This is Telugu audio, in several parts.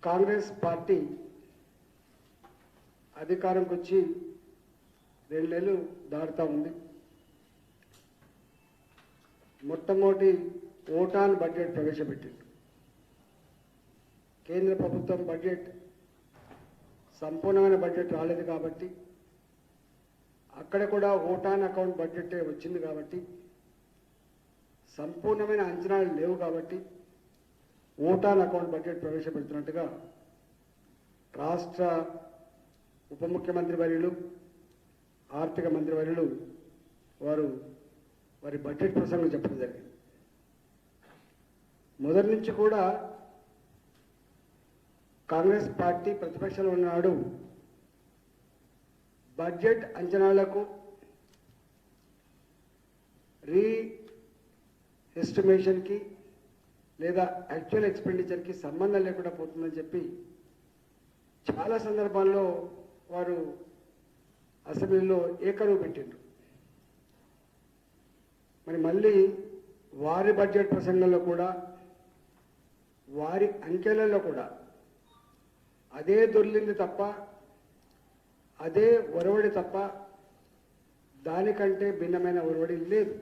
కాంగ్రెస్ పార్టీ అధికారంకి వచ్చి 2 నెలలు దాటుతా ఉంది. మొట్టమొదటి ఓటాన్ బడ్జెట్ ప్రవేశపెట్టింది. కేంద్ర ప్రభుత్వం బడ్జెట్ సంపూర్ణమైన బడ్జెట్ రాలేదు కాబట్టి, అక్కడ కూడా ఓటాన్ అకౌంట్ బడ్జెట్ వచ్చింది కాబట్టి, సంపూర్ణమైన అంచనాలు లేవు కాబట్టి ఓటాన్ అకౌంట్ బడ్జెట్ ప్రవేశపెడుతున్నట్టుగా రాష్ట్ర ఉప ముఖ్యమంత్రి వర్యులు, ఆర్థిక మంత్రి వర్యులు వారి బడ్జెట్ ప్రసంగం చెప్పడం జరిగింది. మొదటి నుంచి కూడా కాంగ్రెస్ పార్టీ ప్రతిపక్షంలో ఉన్నాడు బడ్జెట్ అంచనాలకు ఎస్టిమేషన్కి లేదా యాక్చువల్ ఎక్స్పెండిచర్కి సంబంధం లేకుండా పోతుందని చెప్పి చాలా సందర్భాల్లో వారు అసెంబ్లీలో ఏకరువు పెట్టిండ్రు. మరి మళ్ళీ వారి బడ్జెట్ ప్రసంగంలో కూడా వారి అంకెలలో కూడా అదే దొర్లింది తప్ప, అదే ఒరవడి తప్ప దానికంటే భిన్నమైన ఒరవడి లేదు.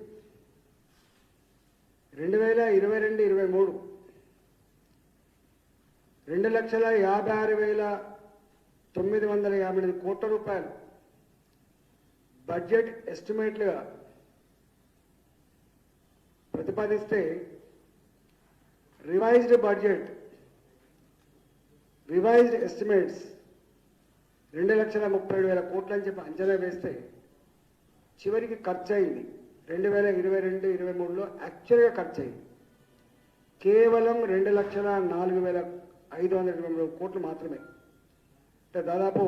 2022-23 2,56,958 కోట్ల రూపాయలు బడ్జెట్ ఎస్టిమేట్లుగా ప్రతిపాదిస్తే రివైజ్డ్ ఎస్టిమేట్స్ 2,30,000 కోట్లు అని చెప్పి అంచనా వేస్తే చివరికి ఖర్చు అయింది 2022-23లో యాక్చువల్గా ఖర్చు అయింది కేవలం 2,04,523 కోట్లు మాత్రమే. అంటే దాదాపు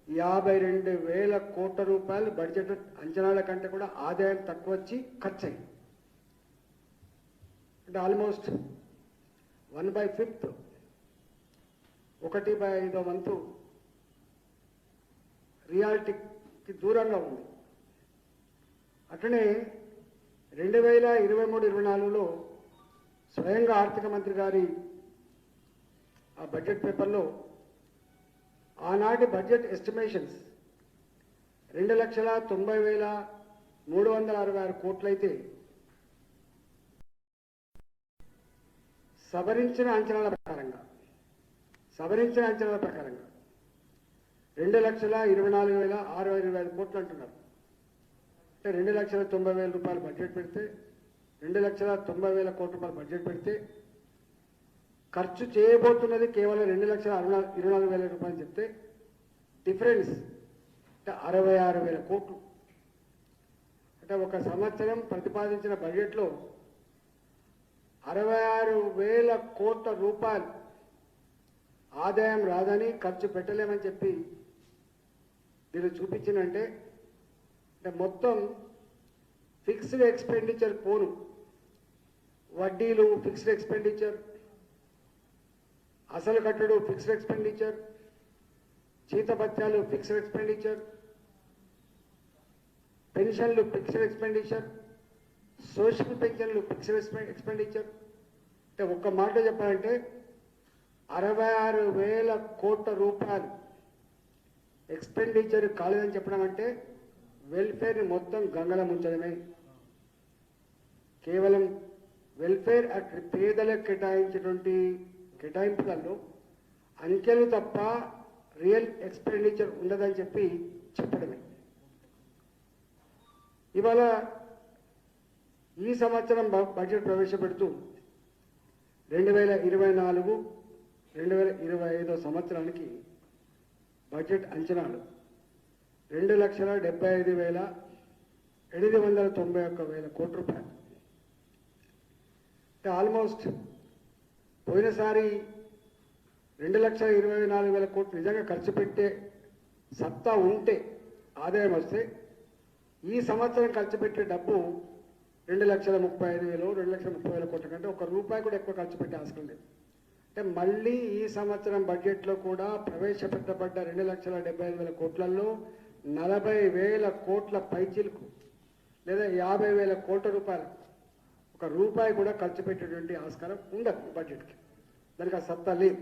52,000 కోట్ల రూపాయలు బడ్జెట్ అంచనాల కంటే కూడా ఆదాయం తక్కువ వచ్చి ఖర్చు అయింది. అంటే ఆల్మోస్ట్ 1/5 1/5 వంతు రియాలిటీకి దూరంగా ఉంది. అట్లనే 2023-24లో స్వయంగా ఆర్థిక మంత్రి గారి ఆ బడ్జెట్ పేపర్లో ఆనాటి బడ్జెట్ ఎస్టిమేషన్స్ 2,90,366 కోట్లయితే సవరించిన అంచనాల ప్రకారంగా 2,24,625 కోట్లు అంటున్నారు. అంటే 2,90,000 రూపాయలు బడ్జెట్ పెడితే 2,90,000 కోట్ల రూపాయలు బడ్జెట్ పెడితే ఖర్చు చేయబోతున్నది కేవలం 2,24,000 రూపాయలు చెప్తే డిఫరెన్స్ అంటే 66,000 కోట్లు. అంటే ఒక సంవత్సరం ప్రతిపాదించిన బడ్జెట్లో 66,000 కోట్ల రూపాయలు ఆదాయం రాదని, ఖర్చు పెట్టలేమని చెప్పి వీళ్ళు చూపించినంటే మొత్తం ఫిక్స్డ్ ఎక్స్పెండిచర్ పోను, వడ్డీలు ఫిక్స్డ్ ఎక్స్పెండిచర్, అసలు కట్టడు ఫిక్స్డ్ ఎక్స్పెండిచర్, జీతభత్యాలు ఫిక్స్డ్ ఎక్స్పెండిచర్, పెన్షన్లు ఫిక్స్డ్ ఎక్స్పెండిచర్, సోషల్ పెన్షన్లు ఫిక్స్డ్ ఎక్స్పెండిచర్. అంటే ఒక్క మాట చెప్పాలంటే 66,000 కోట్ల రూపాయలు ఎక్స్పెండిచర్ కాలేదని చెప్పడం అంటే వెల్ఫేర్ని మొత్తం గంగల ముంచడమే. కేవలం వెల్ఫేర్ పేదలకు కేటాయించేటువంటి కేటాయింపులలో అంకెలు తప్ప రియల్ ఎక్స్పెండిచర్ ఉండదని చెప్పి చెప్పడమే. ఇవాళ ఈ సంవత్సరం బడ్జెట్ ప్రవేశపెడుతూ 2024-2025 సంవత్సరానికి బడ్జెట్ అంచనాలు 2,75,891 కోట్ల రూపాయలు. అంటే ఆల్మోస్ట్ పోయినసారి 2,24,000 కోట్లు నిజంగా ఖర్చు పెట్టే సత్తా ఉంటే, ఆదాయం వస్తే, ఈ సంవత్సరం ఖర్చు పెట్టే డబ్బు 2,35,000, 2,30,000 కోట్ల కంటే ₹1 కూడా ఎక్కువ ఖర్చు పెట్టే అవసరం లేదు. అంటే మళ్ళీ ఈ సంవత్సరం బడ్జెట్లో కూడా ప్రవేశపెట్టబడ్డ 2,75,000 కోట్లలో 40,000 కోట్ల పైచిలకు లేదా 50,000 కోట్ల రూపాయలు ₹1 కూడా ఖర్చు పెట్టేటువంటి ఆస్కారం ఉండదు బడ్జెట్కి. దానికి ఆ సత్తా లేదు.